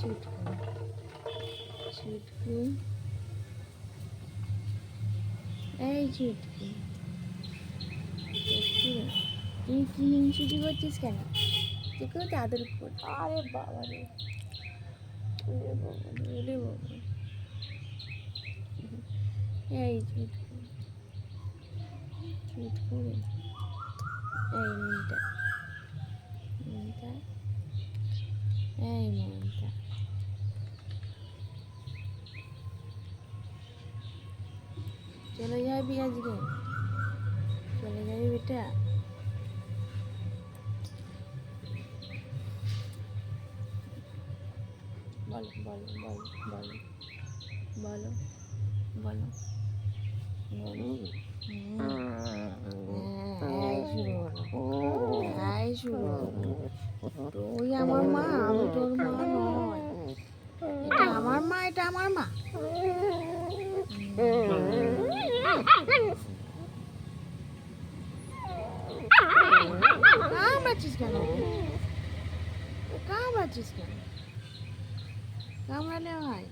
চুটকু চুটকু, এই চুটকু চুটকু, তুই কি হিংসুটি করছিস কেন? তুই কেউ আদর কর। আরে বাবা রে, ওরে বাবা রে, ওরে বাবা, এই চুটকু চুটকু রে, এই মনটা মনটা, এই মনটা, চলে যাবি আজকে? চলে যাবি বেটা? বলো বলো বলো বলো বলো বলো বলো। তুই আমার মা, আমি তোর মা নয়। এটা আমার মা, এটা আমার মা। কামড়াচ্ছিস কেন? কামড়াচ্ছিস কেন? কামড়ালে হয়?